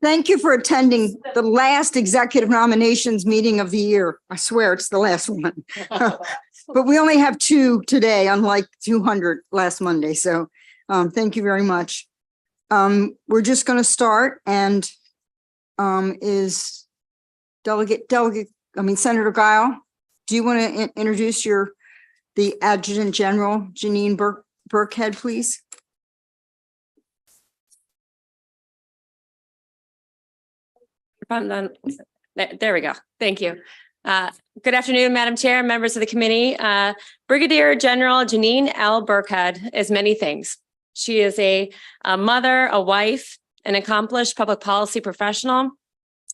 Thank you for attending the last executive nominations meeting of the year. I swear it's the last one. But we only have 2 today, unlike 200 last Monday. So thank you very much. We're just going to start, and is Senator Guile, do you want to introduce the Adjutant General, Janine Burkhead, please? There we go. Thank you. Good afternoon, Madam Chair, members of the committee. Brigadier General Janine L. Burkhead is many things. She is a mother, a wife, an accomplished public policy professional,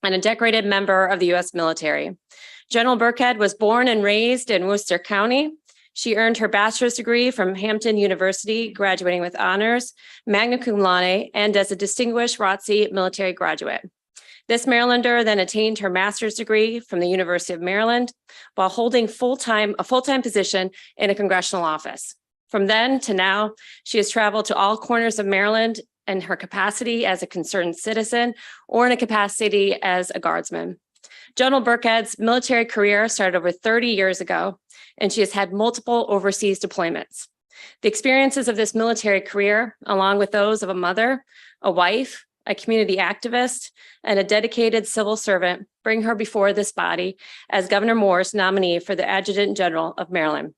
and a decorated member of the U.S. military. General Burkhead was born and raised in Worcester County. She earned her bachelor's degree from Hampton University, graduating with honors, magna cum laude, and as a distinguished ROTC military graduate. This Marylander then attained her master's degree from the University of Maryland while holding a full-time position in a congressional office. From then to now, she has traveled to all corners of Maryland in her capacity as a concerned citizen or in a capacity as a guardsman. General Burkhead's military career started over 30 years ago, and she has had multiple overseas deployments. The experiences of this military career, along with those of a mother, a wife, a community activist, and a dedicated civil servant, bring her before this body as Governor Moore's nominee for the Adjutant General of Maryland.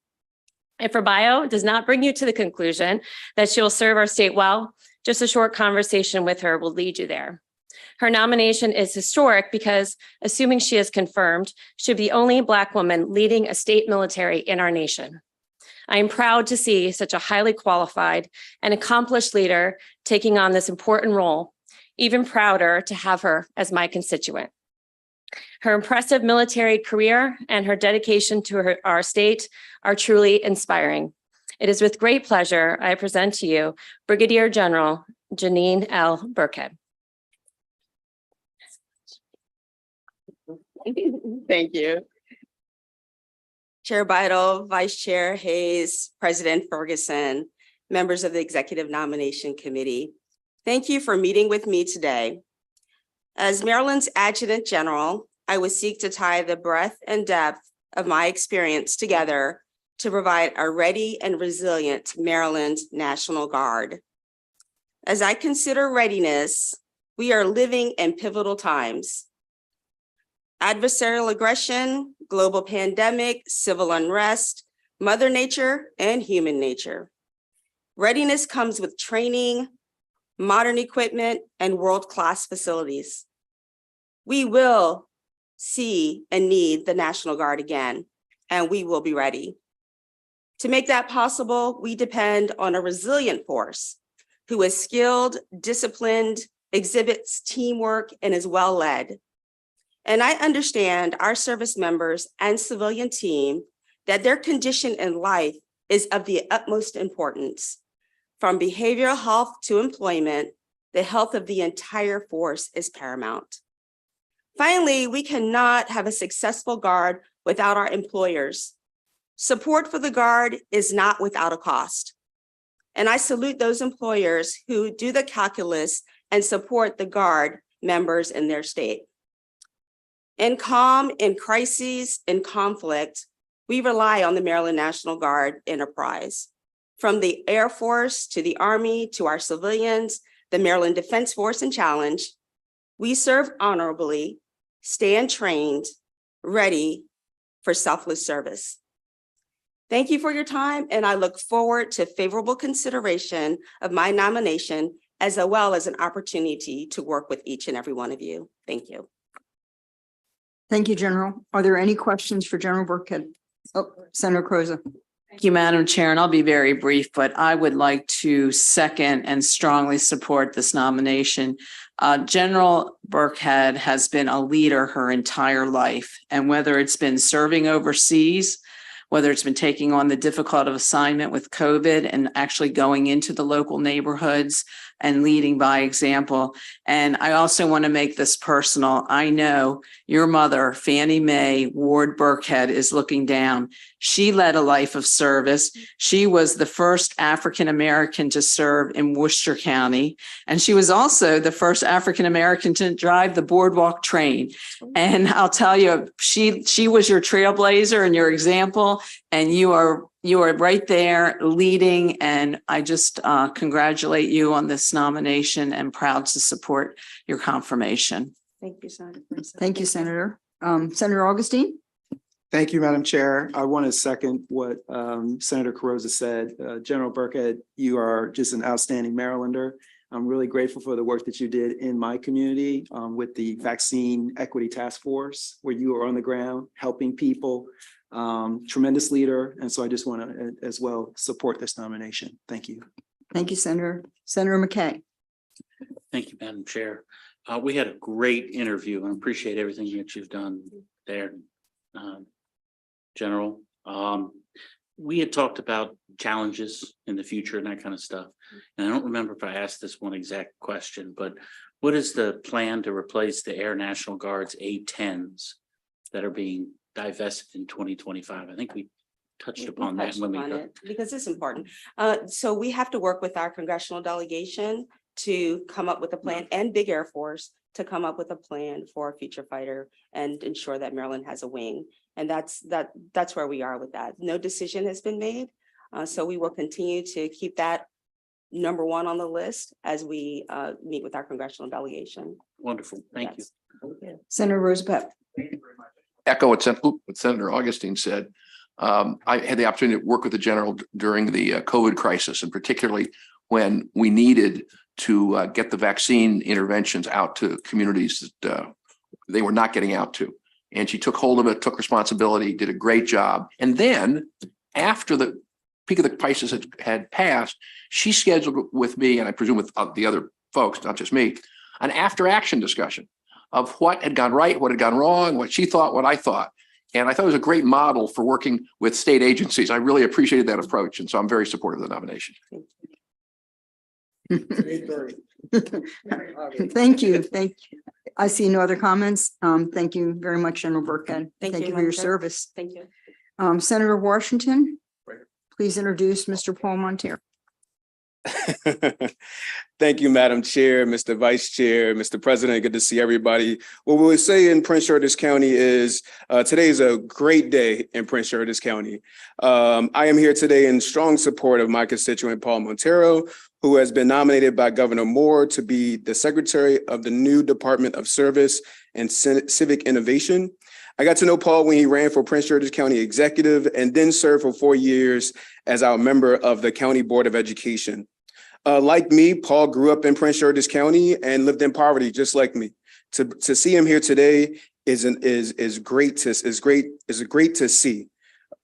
If her bio does not bring you to the conclusion that she will serve our state well, just a short conversation with her will lead you there. Her nomination is historic because, assuming she is confirmed, she'll be the only Black woman leading a state military in our nation. I am proud to see such a highly qualified and accomplished leader taking on this important role. Even prouder to have her as my constituent. Her impressive military career and her dedication to our state are truly inspiring. It is with great pleasure I present to you Brigadier General Janine L. Burkhead. Thank you. Chair Bidle, Vice Chair Hayes, President Ferguson, members of the Executive Nomination Committee. Thank you for meeting with me today. As Maryland's Adjutant General, I would seek to tie the breadth and depth of my experience together to provide a ready and resilient Maryland National Guard. As I consider readiness, we are living in pivotal times. Adversarial aggression, global pandemic, civil unrest, Mother Nature, and human nature. Readiness comes with training, modern equipment, and world-class facilities. We will see and need the National Guard again, and we will be ready. To make that possible, we depend on a resilient force who is skilled, disciplined, exhibits teamwork, and is well-led. And I understand our service members and civilian team that their condition in life is of the utmost importance. From behavioral health to employment, the health of the entire force is paramount. Finally, we cannot have a successful Guard without our employers. Support for the Guard is not without a cost. And I salute those employers who do the calculus and support the Guard members in their state. In calm, in crises, in conflict, we rely on the Maryland National Guard enterprise. From the Air Force to the Army to our civilians, the Maryland Defense Force and Challenge, we serve honorably, stand trained, ready for selfless service. Thank you for your time, and I look forward to favorable consideration of my nomination, as well as an opportunity to work with each and every one of you. Thank you. Thank you, General. Are there any questions for General Burkhead? Oh, Senator Croza. Thank you, Madam Chair, and I'll be very brief, but I would like to second and strongly support this nomination. General Burkhead has been a leader her entire life, and whether it's been serving overseas, whether it's been taking on the difficult assignment with COVID and actually going into the local neighborhoods and leading by example. And I also want to make this personal. I know your mother, Fannie Mae Ward Burkhead, is looking down. She led a life of service. She was the first African-American to serve in Worcester County. And she was also the first African-American to drive the boardwalk train. And I'll tell you, she was your trailblazer and your example, and you are right there leading. And I just congratulate you on this nomination and proud to support your confirmation. Thank you, Senator. Thank you, Senator. Senator Augustine? Thank you, Madam Chair. I want to second what Senator Carrozza said. General Burkhead, you are just an outstanding Marylander. I'm really grateful for the work that you did in my community with the Vaccine Equity Task Force, where you are on the ground helping people. Tremendous leader. And so I just want to as well support this nomination. Thank you. Thank you, Senator. Senator McKay? Thank you, Madam Chair. We had a great interview and appreciate everything that you've done there, General. We had talked about challenges in the future and that kind of stuff. And I don't remember if I asked this one exact question, but what is the plan to replace the Air National Guard's A-10s that are being divested in 2025? I think we touched upon that when we because it's important. So we have to work with our congressional delegation to come up with a plan, and Big Air Force to come up with a plan for a future fighter and ensure that Maryland has a wing. And that's where we are with that. No decision has been made. So we will continue to keep that number one on the list as we meet with our congressional delegation. Wonderful. Thank you. Senator Rosapep? Echo what Senator Augustine said. I had the opportunity to work with the general during the COVID crisis, and particularly when we needed to get the vaccine interventions out to communities that they were not getting out to. And she took hold of it, took responsibility, did a great job. And then after the peak of the crisis had passed, she scheduled with me, and I presume with the other folks, not just me, an after action discussion of what had gone right, what had gone wrong, what she thought, what I thought. And I thought it was a great model for working with state agencies. I really appreciated that approach. And so I'm very supportive of the nomination. Thank you. Thank you. I see no other comments. Thank you very much, General Burkhead. Thank you for your service. Thank you. Senator Washington, please introduce Mr. Paul Montero. Thank you, Madam Chair, Mr. Vice Chair, Mr. President. Good to see everybody. What we would say in Prince George's County is today is a great day in Prince George's County. I am here today in strong support of my constituent, Paul Montero, who has been nominated by Governor Moore to be the Secretary of the new Department of Service and Civic Innovation. I got to know Paul when he ran for Prince George's County Executive and then served for 4 years as our member of the County Board of Education. Like me, Paul grew up in Prince George's County and lived in poverty, just like me. To see him here today is great to see.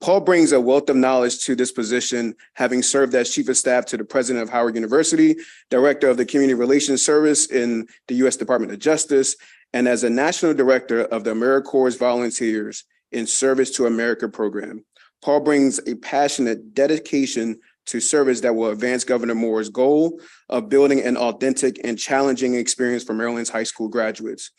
Paul brings a wealth of knowledge to this position, having served as Chief of Staff to the President of Howard University, Director of the Community Relations Service in the U.S. Department of Justice, and as a National Director of the AmeriCorps Volunteers in Service to America program. Paul brings a passionate dedication to service that will advance Governor Moore's goal of building an authentic and challenging experience for Maryland's high school graduates.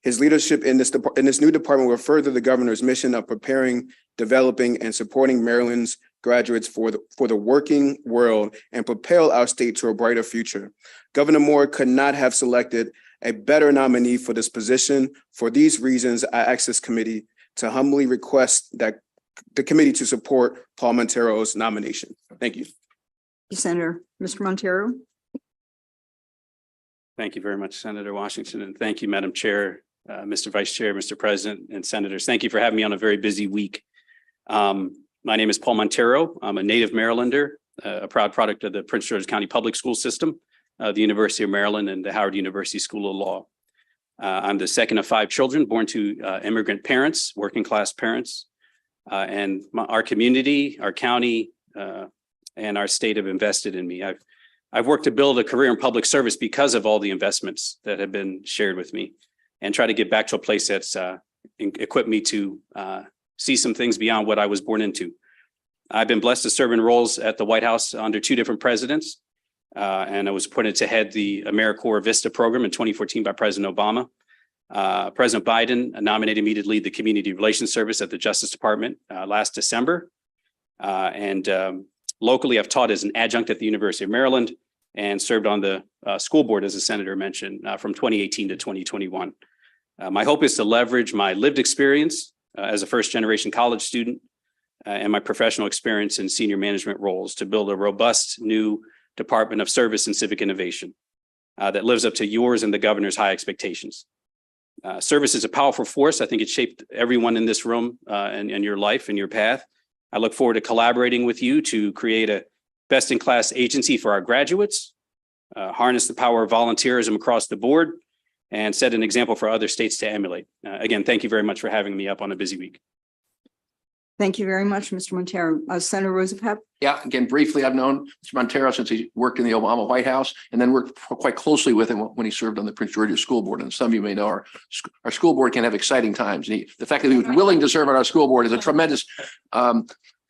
His leadership in this new department will further the governor's mission of preparing, developing, and supporting Maryland's graduates for the working world and propel our state to a brighter future. Governor Moore could not have selected a better nominee for this position. For these reasons, I ask this committee to humbly request that the committee to support Paul Montero's nomination. Thank you. Senator, Mr. Montero. Thank you very much, Senator Washington, and thank you, Madam Chair, Mr. Vice Chair, Mr. President, and Senators. Thank you for having me on a very busy week. My name is Paul Montero. I'm a native Marylander, a proud product of the Prince George's County Public School System, the University of Maryland, and the Howard University School of Law. I'm the second of 5 children born to immigrant parents, working class parents, and our community, our county, and our state have invested in me. I've worked to build a career in public service because of all the investments that have been shared with me, and try to get back to a place that's equipped me to see some things beyond what I was born into. I've been blessed to serve in roles at the White House under two different presidents. And I was appointed to head the AmeriCorps Vista program in 2014 by President Obama. President Biden nominated me to lead the Community Relations Service at the Justice Department last December. Locally, I've taught as an adjunct at the University of Maryland and served on the school board, as the senator mentioned, from 2018 to 2021. My hope is to leverage my lived experience as a first-generation college student and my professional experience in senior management roles to build a robust new Department of Service and Civic Innovation that lives up to yours and the governor's high expectations. Service is a powerful force. I think it shaped everyone in this room and your life and your path. I look forward to collaborating with you to create a best-in-class agency for our graduates, harness the power of volunteerism across the board, and set an example for other states to emulate. Again, thank you very much for having me up on a busy week. Thank you very much, Mr. Montero. Senator Roosevelt. Yeah, again, briefly, I've known Mr. Montero since he worked in the Obama White House and then worked quite closely with him when he served on the Prince George's School Board. And some of you may know our school board can have exciting times. And the fact that he was willing to serve on our school board is a tremendous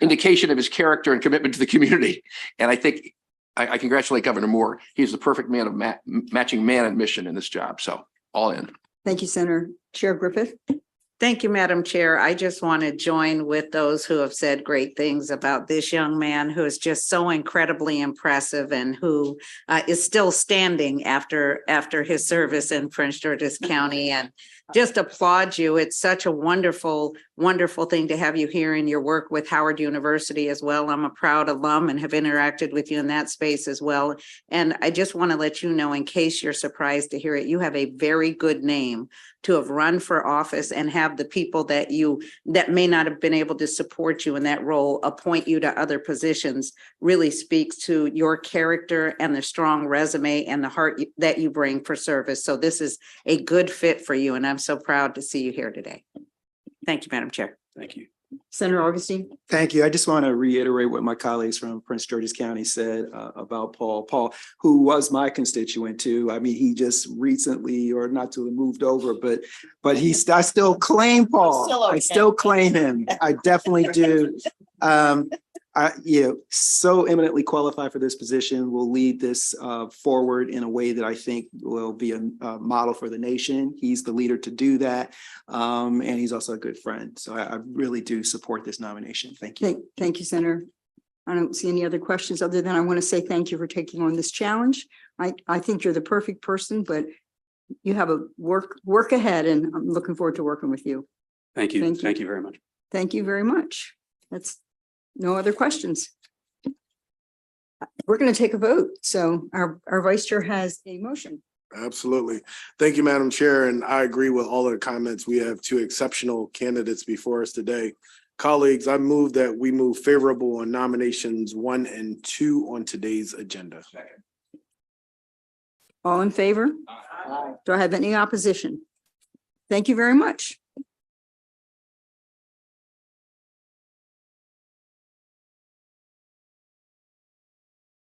indication of his character and commitment to the community. And I think I congratulate Governor Moore. He's the perfect man of matching man and mission in this job. So all in. Thank you, Senator. Chair Griffith. Thank you, Madam Chair. I just want to join with those who have said great things about this young man who is just so incredibly impressive and who is still standing after his service in Prince George's County, and just applaud you. It's such a wonderful, wonderful thing to have you here in your work with Howard University as well. I'm a proud alum and have interacted with you in that space as well. And I just want to let you know, in case you're surprised to hear it, you have a very good name to have run for office and have the people that may not have been able to support you in that role appoint you to other positions really speaks to your character and the strong resume and the heart that you bring for service. So this is a good fit for you, and I'm so proud to see you here today. Thank you, Madam Chair. Thank you. Senator Augustine. Thank you. I just want to reiterate what my colleagues from Prince George's County said about Paul, who was my constituent too. I mean, he just recently, or not too, moved over, but I still claim Paul. I still claim him. I definitely do. So eminently qualified for this position, will lead this forward in a way that I think will be a model for the nation. He's the leader to do that. And he's also a good friend. So I really do support this nomination. Thank you. Thank you, Senator. I don't see any other questions other than I want to say thank you for taking on this challenge. I think you're the perfect person, but you have a work ahead, and I'm looking forward to working with you. Thank you. Thank you very much. Thank you very much. That's no other questions. We're going to take a vote. So our vice chair has a motion. Absolutely. Thank you, Madam Chair. And I agree with all of the comments. We have two exceptional candidates before us today. Colleagues, I move that we move favorable on nominations 1 and 2 on today's agenda. All in favor? Aye. Do I have any opposition? Thank you very much.